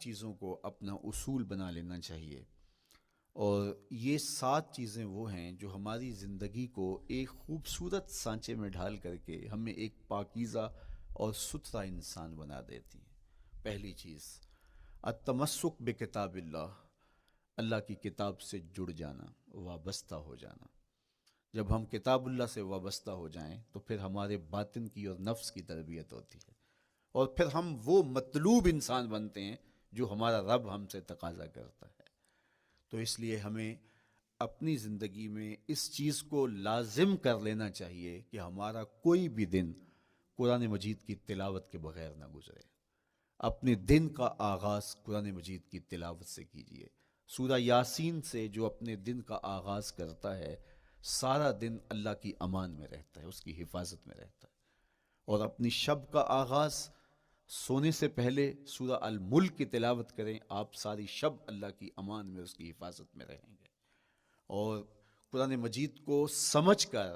چیزوں کو اپنا اصول بنا لینا چاہیے، اور یہ 7 چیزیں وہ ہیں جو ہماری زندگی کو ایک خوبصورت سانچے میں ڈھال کر کے ہمیں ایک پاکیزہ اور ستھرا انسان بنا دیتی ہیں۔ پہلی چیز، التمسک بکتاب اللہ، اللہ کی کتاب سے جڑ جانا، وابستہ ہو جانا۔ جب ہم کتاب اللہ سے وابستہ ہو جائیں تو پھر ہمارے باطن کی اور نفس کی تربیت ہوتی ہے، اور پھر ہم وہ مطلوب انسان بنتے ہیں جو ہمارا رب ہم سے تقاضا کرتا ہے۔ تو اس لیے ہمیں اپنی زندگی میں اس چیز کو لازم کر لینا چاہیے کہ ہمارا کوئی بھی دن قرآن مجید کی تلاوت کے بغیر نہ گزرے۔ اپنے دن کا آغاز قرآن مجید کی تلاوت سے کیجیے۔ سورہ یاسین سے جو اپنے دن کا آغاز کرتا ہے، سارا دن اللہ کی امان میں رہتا ہے، اس کی حفاظت میں رہتا ہے۔ اور اپنی شب کا آغاز سونے سے پہلے سورہ الملک کی تلاوت کریں، آپ ساری شب اللہ کی امان میں، اس کی حفاظت میں رہیں گے۔ اور قرآن مجید کو سمجھ کر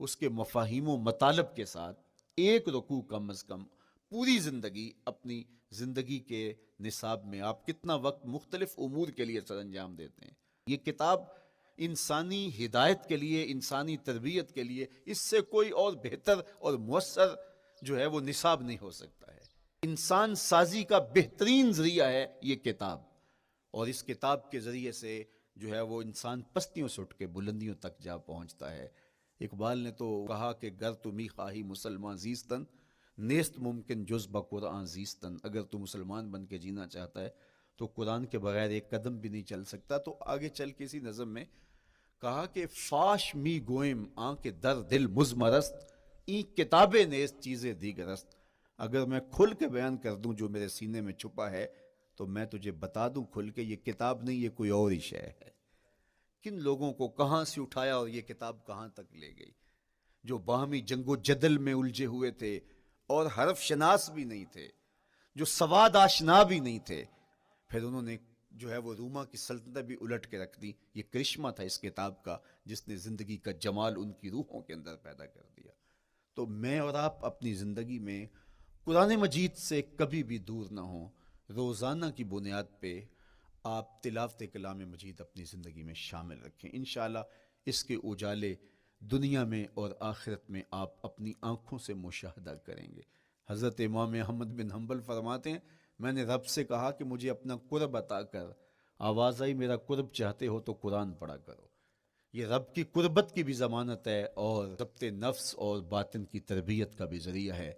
اس کے مفاہیم و مطالب کے ساتھ ایک رکوع کم از کم پوری زندگی، اپنی زندگی کے نصاب میں آپ کتنا وقت مختلف امور کے لیے سر انجام دیتے ہیں۔ یہ کتاب انسانی ہدایت کے لیے، انسانی تربیت کے لیے، اس سے کوئی اور بہتر اور مؤثر جو ہے وہ نصاب نہیں ہو سکتا ہے۔ انسان سازی کا بہترین ذریعہ ہے یہ کتاب، اور اس کتاب کے ذریعے سے جو ہے وہ انسان پستیوں سے اٹھ کے بلندیوں تک جا پہنچتا ہے۔ اقبال نے تو کہا کہ گر تمی خواہی مسلمان زیستن، نیست ممکن جز بقرآن زیستن۔ اگر تو مسلمان بن کے جینا چاہتا ہے تو قرآن کے بغیر ایک قدم بھی نہیں چل سکتا۔ تو آگے چل کے اسی نظم میں کہا کہ فاش می گوئم آنکھ در دل مزمرست، این کتاب نیست چیزیں دیگرست۔ اگر میں کھل کے بیان کر دوں جو میرے سینے میں چھپا ہے تو میں تجھے بتا دوں کھل کے، یہ کتاب نہیں، یہ کوئی اور ہی شے ہے۔ کن لوگوں کو کہاں سے اٹھایا اور یہ کتاب کہاں تک لے گئی، جو باہمی جنگ و جدل میں الجھے ہوئے تھے اور حرف شناس بھی نہیں تھے، جو سواد آشنا بھی نہیں تھے، پھر انہوں نے جو ہے وہ روما کی سلطنت بھی الٹ کے رکھ دی۔ یہ کرشمہ تھا اس کتاب کا، جس نے زندگی کا جمال ان کی روحوں کے اندر پیدا کر دیا۔ تو میں اور آپ اپنی زندگی میں قرآن مجید سے کبھی بھی دور نہ ہوں۔ روزانہ کی بنیاد پہ آپ تلاوت کلام مجید اپنی زندگی میں شامل رکھیں۔ انشاءاللہ اس کے اجالے دنیا میں اور آخرت میں آپ اپنی آنکھوں سے مشاہدہ کریں گے۔ حضرت امام احمد بن حنبل فرماتے ہیں، میں نے رب سے کہا کہ مجھے اپنا قرب عطا کر، آواز آئی میرا قرب چاہتے ہو تو قرآن پڑھا کرو۔ یہ رب کی قربت کی بھی ضمانت ہے اور ضبط نفس اور باطن کی تربیت کا بھی ذریعہ ہے۔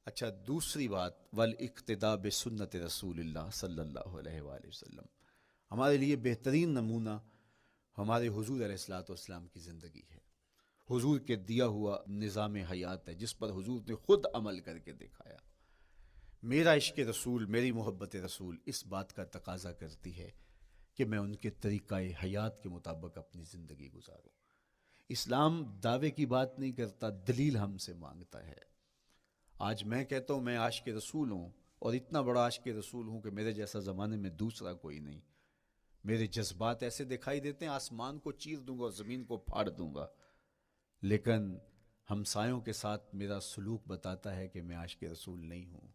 اچھا، دوسری بات، والاقتداء بسنت رسول اللہ صلی اللہ علیہ وآلہ وسلم۔ ہمارے لیے بہترین نمونہ ہمارے حضور علیہ الصلوۃ والسلام کی زندگی ہے، حضور کے دیا ہوا نظام حیات ہے جس پر حضور نے خود عمل کر کے دکھایا۔ میرا عشق رسول، میری محبت رسول اس بات کا تقاضا کرتی ہے کہ میں ان کے طریقہ حیات کے مطابق اپنی زندگی گزاروں۔ اسلام دعوے کی بات نہیں کرتا، دلیل ہم سے مانگتا ہے۔ آج میں کہتا ہوں میں عاشق رسول ہوں، اور اتنا بڑا عاشق رسول ہوں کہ میرے جیسا زمانے میں دوسرا کوئی نہیں۔ میرے جذبات ایسے دکھائی دیتے ہیں، آسمان کو چیر دوں گا اور زمین کو پھاڑ دوں گا، لیکن ہمسایوں کے ساتھ میرا سلوک بتاتا ہے کہ میں عاشق رسول نہیں ہوں۔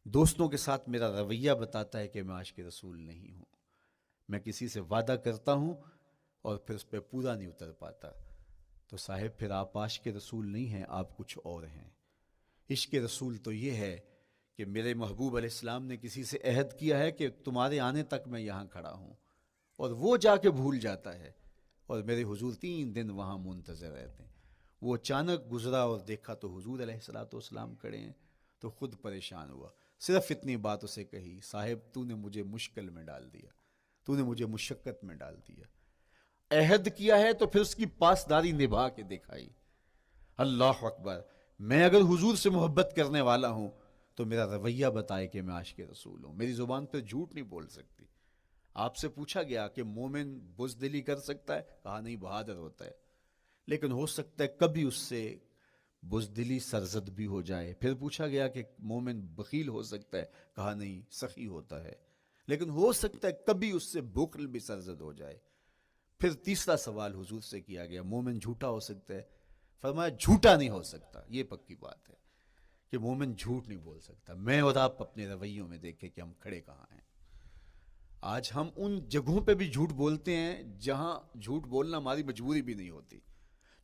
دوستوں کے ساتھ میرا رویہ بتاتا ہے کہ میں عاشق رسول نہیں ہوں۔ میں کسی سے وعدہ کرتا ہوں اور پھر اس پہ پورا نہیں اتر پاتا، تو صاحب پھر آپ عاشق رسول نہیں ہیں، آپ کچھ اور ہیں۔ عشق رسول تو یہ ہے کہ میرے محبوب علیہ السلام نے کسی سے عہد کیا ہے کہ تمہارے آنے تک میں یہاں کھڑا ہوں، اور وہ جا کے بھول جاتا ہے، اور میرے حضور 3 دن وہاں منتظر رہتے ہیں۔ وہ اچانک گزرا اور دیکھا تو حضور علیہ الصلوۃ والسلام کھڑے ہیں، تو خود پریشان ہوا۔ صرف اتنی بات اسے کہی، صاحب تو نے مجھے مشکل میں ڈال دیا، تو نے مجھے مشقت میں ڈال دیا۔ عہد کیا ہے تو پھر اس کی پاسداری نبھا کے دکھائی۔ اللہ اکبر! میں اگر حضور سے محبت کرنے والا ہوں تو میرا رویہ بتائے کہ میں عاشق رسول ہوں۔ میری زبان پہ جھوٹ نہیں بول سکتی۔ آپ سے پوچھا گیا کہ مومن بزدلی کر سکتا ہے؟ کہا نہیں، بہادر ہوتا ہے، لیکن ہو سکتا ہے کبھی اس سے بزدلی سرزد بھی ہو جائے۔ پھر پوچھا گیا کہ مومن بخیل ہو سکتا ہے؟ کہا نہیں، سخی ہوتا ہے، لیکن ہو سکتا ہے کبھی اس سے بخل بھی سرزد ہو جائے۔ پھر تیسرا سوال حضور سے کیا گیا، مومن جھوٹا ہو سکتا ہے؟ فرمایا جھوٹا نہیں ہو سکتا، یہ پکی بات ہے کہ مومن جھوٹ نہیں بول سکتا. میں اور آپ اپنے رویوں میں دیکھیں کہ ہم کھڑے کہاں ہیں. آج ہم ان جگہوں پہ بھی جھوٹ بولتے ہیں جہاں جھوٹ بولنا ہماری مجبوری بھی نہیں ہوتی،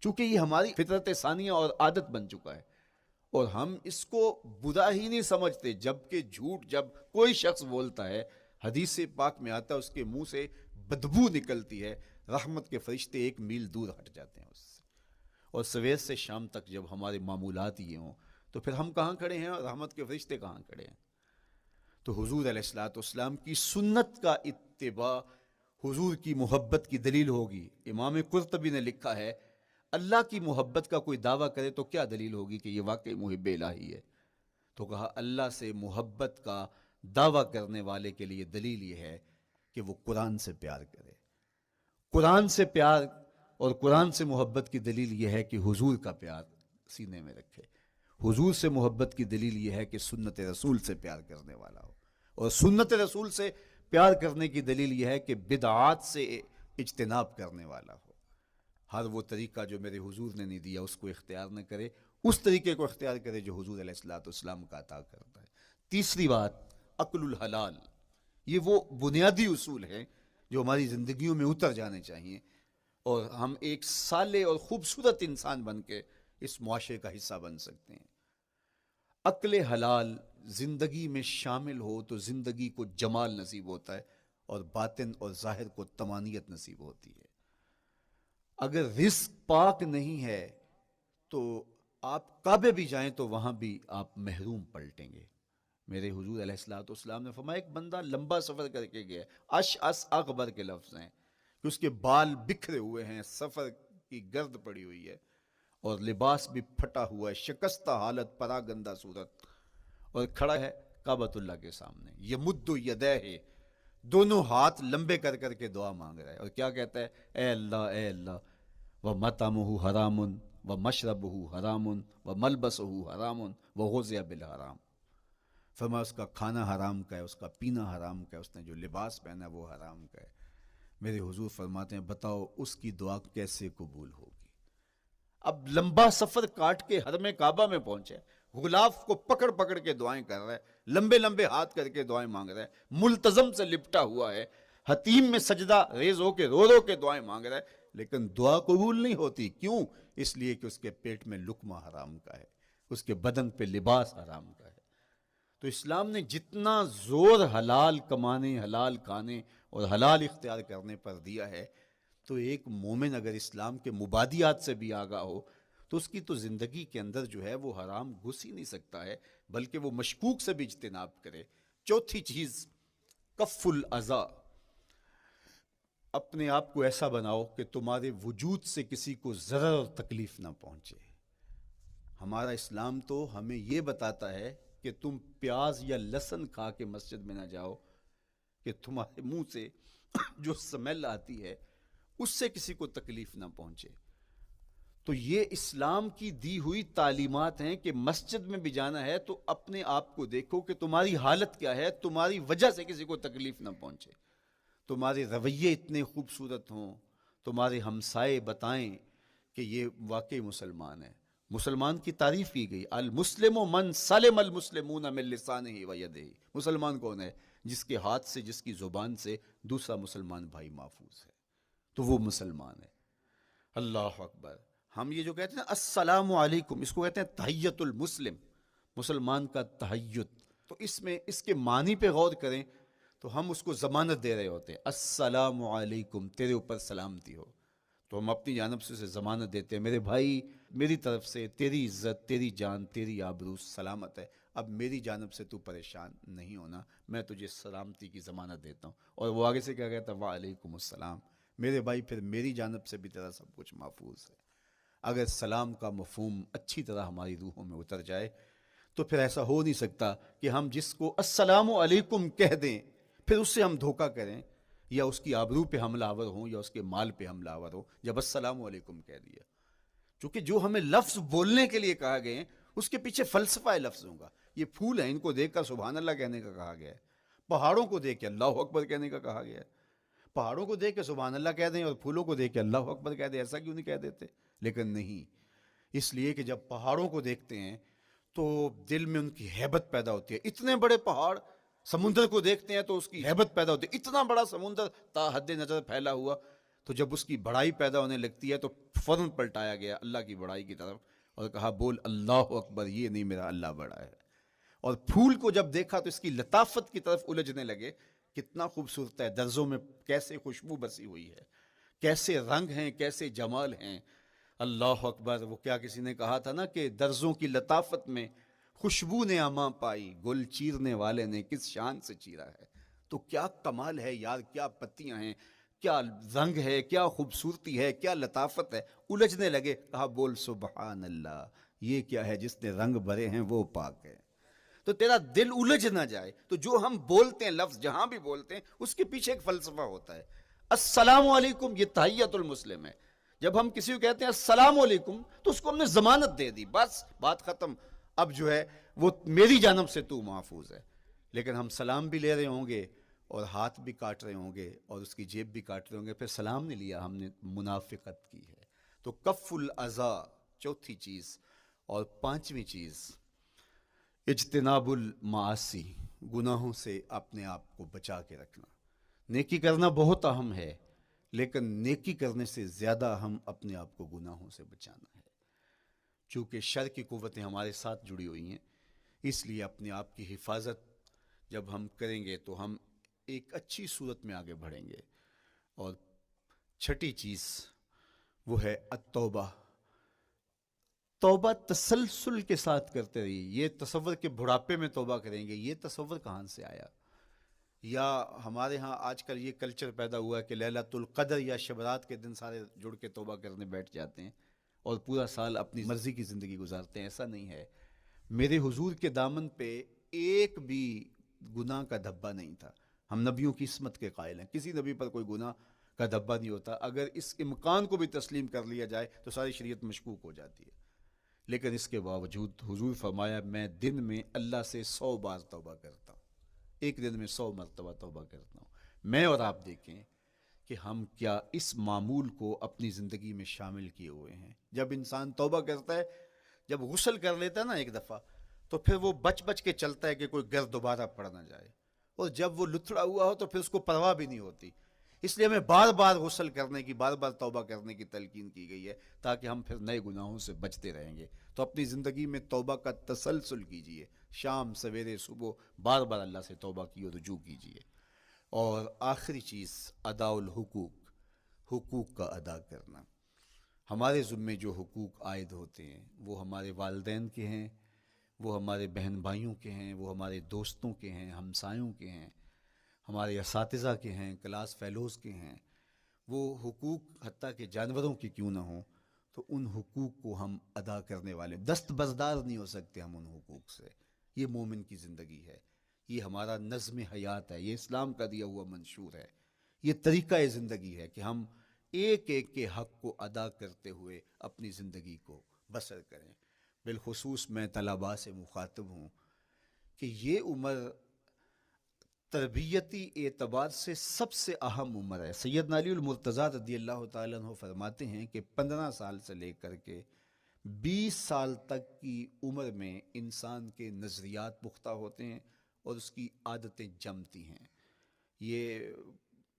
چونکہ یہ ہماری فطرت ثانیہ اور عادت بن چکا ہے، اور ہم اس کو برا ہی نہیں سمجھتے. جبکہ جھوٹ جب کوئی شخص بولتا ہے، حدیث پاک میں آتا ہے اس کے منہ سے بدبو نکلتی ہے، رحمت کے فرشتے 1 میل دور ہٹ جاتے ہیں اس سے. اور سویر سے شام تک جب ہمارے معمولات یہ ہوں تو پھر ہم کہاں کھڑے ہیں اور رحمت کے فرشتے کہاں کھڑے ہیں؟ تو حضور علیہ الصلوۃ والسلام کی سنت کا اتباع حضور کی محبت کی دلیل ہوگی. امام قرطبی نے لکھا ہے اللہ کی محبت کا کوئی دعویٰ کرے تو کیا دلیل ہوگی کہ یہ واقعی محب الہی ہے؟ تو کہا اللہ سے محبت کا دعویٰ کرنے والے کے لیے دلیل یہ ہے کہ وہ قرآن سے پیار کرے. قرآن سے پیار اور قرآن سے محبت کی دلیل یہ ہے کہ حضور کا پیار سینے میں رکھے. حضور سے محبت کی دلیل یہ ہے کہ سنت رسول سے پیار کرنے والا ہو، اور سنت رسول سے پیار کرنے کی دلیل یہ ہے کہ بدعات سے اجتناب کرنے والا ہو. ہر وہ طریقہ جو میرے حضور نے نہیں دیا اس کو اختیار نہ کرے، اس طریقے کو اختیار کرے جو حضور علیہ الصلوۃ والسلام کا عطا کرتا ہے. تیسری بات، عقل الحلال. یہ وہ بنیادی اصول ہیں جو ہماری زندگیوں میں اتر جانے چاہیے، اور ہم ایک صالح اور خوبصورت انسان بن کے اس معاشرے کا حصہ بن سکتے ہیں. عقل حلال زندگی میں شامل ہو تو زندگی کو جمال نصیب ہوتا ہے، اور باطن اور ظاہر کو طمانینت نصیب ہوتی ہے. اگر رزق پاک نہیں ہے تو آپ کعبے بھی جائیں تو وہاں بھی آپ محروم پلٹیں گے. میرے حضور علیہ الصلوۃ والسلام نے فرمایا ایک بندہ لمبا سفر کر کے گیا، اشعث اغبر کے لفظ ہیں کہ اس کے بال بکھرے ہوئے ہیں، سفر کی گرد پڑی ہوئی ہے، اور لباس بھی پھٹا ہوا ہے، شکستہ حالت، پرا گندہ صورت، اور کھڑا ہے کعبۃ اللہ کے سامنے. یمد یدیہ، دونوں ہاتھ لمبے کر کر کے دعا مانگ رہا ہے، اور کیا کہتا ہے؟ اے اللہ، اے اللہ، وَمَطْعَمُهُ حَرَامٌ وَمَشْرَبُهُ حَرَامٌ وَمَلْبَسُهُ حَرَامٌ وَغُذِّيَ بِالْحَرَام. فرمایا اس کا کھانا حرام کا ہے، اس کا پینا حرام کا ہے، اس نے جو لباس پہنا ہے وہ حرام کا ہے. میرے حضور فرماتے ہیں بتاؤ اس کی دعا کیسے قبول ہوگی؟ اب لمبا سفر کاٹ کے حرم کعبہ میں پہنچے، غلاف کو پکڑ پکڑ کے دعائیں کر رہا ہے، لمبے لمبے ہاتھ کر کے دعائیں مانگ رہا ہے، ملتزم سے لپٹا ہوا ہے، حتیم میں سجدہ ریز ہو کے رو رو کے دعائیں مانگ رہا ہے، لیکن دعا قبول نہیں ہوتی. کیوں؟ اس لیے کہ اس کے پیٹ میں لقمہ حرام کا ہے، اس کے بدن پہ لباس حرام کا ہے. تو اسلام نے جتنا زور حلال کمانے، حلال کھانے اور حلال اختیار کرنے پر دیا ہے، تو ایک مومن اگر اسلام کے مبادیات سے بھی آگاہ ہو تو اس کی تو زندگی کے اندر جو ہے وہ حرام گھس ہی نہیں سکتا ہے، بلکہ وہ مشکوک سے بھی اجتناب کرے. چوتھی چیز، کف الاذی. اپنے آپ کو ایسا بناؤ کہ تمہارے وجود سے کسی کو ضرر اور تکلیف نہ پہنچے. ہمارا اسلام تو ہمیں یہ بتاتا ہے کہ تم پیاز یا لہسن کھا کے مسجد میں نہ جاؤ کہ تمہارے منہ سے جو سمیل آتی ہے اس سے کسی کو تکلیف نہ پہنچے. تو یہ اسلام کی دی ہوئی تعلیمات ہیں کہ مسجد میں بھی جانا ہے تو اپنے آپ کو دیکھو کہ تمہاری حالت کیا ہے، تمہاری وجہ سے کسی کو تکلیف نہ پہنچے. تمہارے رویے اتنے خوبصورت ہوں، تمہارے ہمسائے بتائیں کہ یہ واقعی مسلمان ہے. مسلمان کی تعریف کی گئی، المسلم من سلم المسلمون من لسانہ و یدہ. مسلمان کون ہے؟ جس کے ہاتھ سے، جس کی زبان سے دوسرا مسلمان بھائی محفوظ ہے، تو وہ مسلمان ہے. اللہ اکبر. ہم یہ جو کہتے ہیں السلام علیکم، اس کو کہتے ہیں تحیت المسلم، مسلمان کا تحیت. تو اس میں اس کے معنی پہ غور کریں تو ہم اس کو ضمانت دے رہے ہوتے ہیں، السلام علیکم، تیرے اوپر سلامتی ہو. تو ہم اپنی جانب سے ضمانت دیتے ہیں، میرے بھائی میری طرف سے تیری عزت، تیری جان، تیری آبرو سلامت ہے، اب میری جانب سے تو پریشان نہیں ہونا، میں تجھے سلامتی کی ضمانت دیتا ہوں. اور وہ آگے سے کیا کہتا ہے؟ وعلیکم السلام. میرے بھائی پھر میری جانب سے بھی تیرا سب کچھ محفوظ ہے. اگر سلام کا مفہوم اچھی طرح ہماری روحوں میں اتر جائے تو پھر ایسا ہو نہیں سکتا کہ ہم جس کو السلام علیکم کہہ دیں پھر اس سے ہم دھوکہ کریں یا اس کی آبرو پہ حملہ آور ہوں یا اس کے مال پہ حملہ آور ہوں جب السلام علیکم کہہ دیا. چونکہ جو ہمیں لفظ بولنے کے لیے کہا گئے ہیں اس کے پیچھے فلسفہ ہے لفظوں کا. یہ پھول ہیں، ان کو دیکھ کر سبحان اللہ کہنے کا کہا گیا ہے. پہاڑوں کو دیکھ کے اللہ اکبر کہنے کا کہا گیا ہے. پہاڑوں کو دیکھ کے سبحان اللہ کہہ دیں اور پھولوں کو دیکھ کے اللہ اکبر کہہ دیں، ایسا کیوں نہیں کہہ دیتے؟ لیکن نہیں، اس لیے کہ جب پہاڑوں کو دیکھتے ہیں تو دل میں ان کی ہیبت پیدا ہوتی ہے. اتنے بڑے پہاڑ، سمندر کو دیکھتے ہیں تو اس کی ہیبت پیدا ہوتی ہے. اتنا بڑا سمندر تا حد نظر پھیلا ہوا، تو جب اس کی بڑائی پیدا ہونے لگتی ہے تو فوراً پلٹایا گیا اللہ کی بڑائی کی طرف اور کہا بول اللہ اکبر، یہ نہیں میرا اللہ بڑا ہے. اور پھول کو جب دیکھا تو اس کی لطافت کی طرف الجھنے لگے. کتنا خوبصورت ہے، درزوں میں کیسے خوشبو بسی ہوئی ہے، کیسے رنگ ہیں، کیسے جمال ہیں. اللہ اکبر. وہ کیا کسی نے کہا تھا نا کہ درزوں کی لطافت میں خوشبو نے اماں پائی، گل چیرنے والے نے کس شان سے چیرا ہے. تو کیا کمال ہے یار، کیا پتیاں ہیں، کیا رنگ ہے، کیا خوبصورتی ہے، کیا لطافت ہے. الجھنے لگے. کہا بول سبحان اللہ، یہ کیا ہے، جس نے رنگ بھرے ہیں وہ پاک ہے. تو تیرا دل الجھ نہ جائے. تو جو ہم بولتے ہیں لفظ، جہاں بھی بولتے ہیں، اس کے پیچھے ایک فلسفہ ہوتا ہے. السلام علیکم یہ تحیت المسلم ہے. جب ہم کسی کو کہتے ہیں السلام علیکم تو اس کو ہم نے ضمانت دے دی، بس بات ختم. اب جو ہے وہ میری جانب سے تو محفوظ ہے. لیکن ہم سلام بھی لے رہے ہوں گے اور ہاتھ بھی کاٹ رہے ہوں گے اور اس کی جیب بھی کاٹ رہے ہوں گے، پھر سلام نہیں لیا، ہم نے منافقت کی ہے. تو کف الاذی چوتھی چیز. اور پانچویں چیز اجتناب المعاصی، گناہوں سے اپنے آپ کو بچا کے رکھنا. نیکی کرنا بہت اہم ہے، لیکن نیکی کرنے سے زیادہ ہم اپنے آپ کو گناہوں سے بچانا ہے. چونکہ شر کی قوتیں ہمارے ساتھ جڑی ہوئی ہیں، اس لیے اپنے آپ کی حفاظت جب ہم کریں گے تو ہم ایک اچھی صورت میں آگے بڑھیں گے. اور چھٹی چیز وہ ہے التوبہ. توبہ تسلسل کے ساتھ کرتے رہیے. یہ تصور کہ بڑھاپے میں توبہ کریں گے، یہ تصور کہاں سے آیا؟ یا ہمارے ہاں آج کل یہ کلچر پیدا ہوا ہے کہ لیلۃ القدر یا شبرات کے دن سارے جڑ کے توبہ کرنے بیٹھ جاتے ہیں اور پورا سال اپنی مرضی کی زندگی گزارتے ہیں. ایسا نہیں ہے. میرے حضور کے دامن پہ ایک بھی گناہ کا دھبا نہیں تھا. ہم نبیوں کی عصمت کے قائل ہیں، کسی نبی پر کوئی گناہ کا دھبا نہیں ہوتا. اگر اس امکان کو بھی تسلیم کر لیا جائے تو ساری شریعت مشکوک ہو جاتی ہے. لیکن اس کے باوجود حضور فرمایا میں دن میں اللہ سے 100 بار توبہ کرتا ہوں، ایک دن میں 100 مرتبہ توبہ کرتا ہوں. میں اور آپ دیکھیں کہ ہم کیا اس معمول کو اپنی زندگی میں شامل کیے ہوئے ہیں. جب انسان توبہ کرتا ہے، جب غسل کر لیتا ہے نا ایک دفعہ، تو پھر وہ بچ بچ کے چلتا ہے کہ کوئی گرد دوبارہ پڑ نہ جائے. اور جب وہ لتھڑا ہوا ہو تو پھر اس کو پرواہ بھی نہیں ہوتی. اس لیے ہمیں بار بار غسل کرنے کی، بار بار توبہ کرنے کی تلقین کی گئی ہے، تاکہ ہم پھر نئے گناہوں سے بچتے رہیں گے. تو اپنی زندگی میں توبہ کا تسلسل کیجئے، شام سویرے صبح بار بار اللہ سے توبہ کی اور رجوع کیجئے. اور آخری چیز ادا الحقوق، حقوق کا ادا کرنا. ہمارے ذمے جو حقوق عائد ہوتے ہیں وہ ہمارے والدین کے ہیں، وہ ہمارے بہن بھائیوں کے ہیں، وہ ہمارے دوستوں کے ہیں، ہمسایوں کے ہیں، ہمارے اساتذہ کے ہیں، کلاس فیلوز کے ہیں. وہ حقوق حتیٰ کہ جانوروں کی کیوں نہ ہوں، تو ان حقوق کو ہم ادا کرنے والے دست بردار نہیں ہو سکتے ہم ان حقوق سے. یہ مومن کی زندگی ہے، یہ ہمارا نظم حیات ہے، یہ اسلام کا دیا ہوا منشور ہے، یہ طریقہ زندگی ہے کہ ہم ایک ایک کے حق کو ادا کرتے ہوئے اپنی زندگی کو بسر کریں. بالخصوص میں طلباء سے مخاطب ہوں کہ یہ عمر تربیتی اعتبار سے سب سے اہم عمر ہے. سیدنا علی المرتضیٰ رضی اللہ تعالیٰ عنہ فرماتے ہیں کہ 15 سال سے لے کر کے 20 سال تک کی عمر میں انسان کے نظریات پختہ ہوتے ہیں اور اس کی عادتیں جمتی ہیں. یہ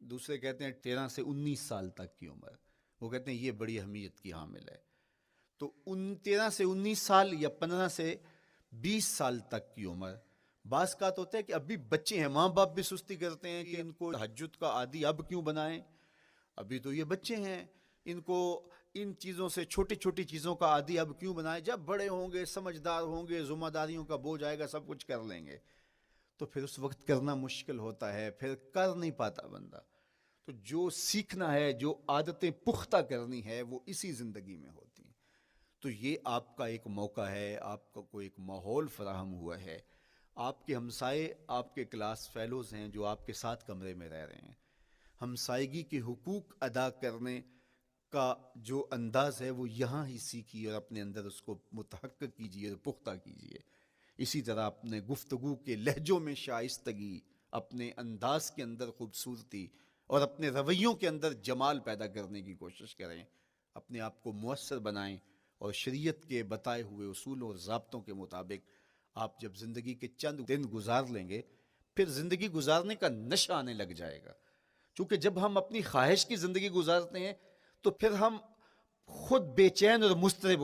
دوسرے کہتے ہیں 13 سے 19 سال تک کی عمر، وہ کہتے ہیں یہ بڑی اہمیت کی حامل ہے. تو 13 سے 19 سال یا 15 سے 20 سال تک کی عمر، بعض کا تو ہوتا ہے کہ ابھی بچے ہیں، ماں باپ بھی سستی کرتے ہیں کہ ان کو تہجد کا عادی اب کیوں بنائیں، ابھی تو یہ بچے ہیں، ان کو ان چیزوں سے، چھوٹی چھوٹی چیزوں کا عادی اب کیوں بنائیں، جب بڑے ہوں گے، سمجھدار ہوں گے، ذمہ داریوں کا بوجھ آئے گا، سب کچھ کر لیں گے. تو پھر اس وقت کرنا مشکل ہوتا ہے، پھر کر نہیں پاتا بندہ. تو جو سیکھنا ہے، جو عادتیں پختہ کرنی ہے، وہ اسی زندگی میں ہوتی ہیں. تو یہ آپ کا ایک موقع ہے، آپ کا کوئی ایک ماحول فراہم ہوا ہے. آپ کے ہمسائے آپ کے کلاس فیلوز ہیں جو آپ کے ساتھ کمرے میں رہ رہے ہیں. ہمسائیگی کے حقوق ادا کرنے کا جو انداز ہے وہ یہاں ہی سیکھیے اور اپنے اندر اس کو متحقق کیجیے اور پختہ کیجیے. اسی طرح اپنے گفتگو کے لہجوں میں شائستگی، اپنے انداز کے اندر خوبصورتی اور اپنے رویوں کے اندر جمال پیدا کرنے کی کوشش کریں. اپنے آپ کو مؤثر بنائیں اور شریعت کے بتائے ہوئے اصولوں اور ضابطوں کے مطابق آپ جب زندگی کے چند دن گزار لیں گے، پھر زندگی گزارنے کا نشہ آنے لگ جائے گا. چونکہ جب ہم اپنی خواہش کی زندگی گزارتے ہیں تو پھر ہم خود بے چین اور مضطرب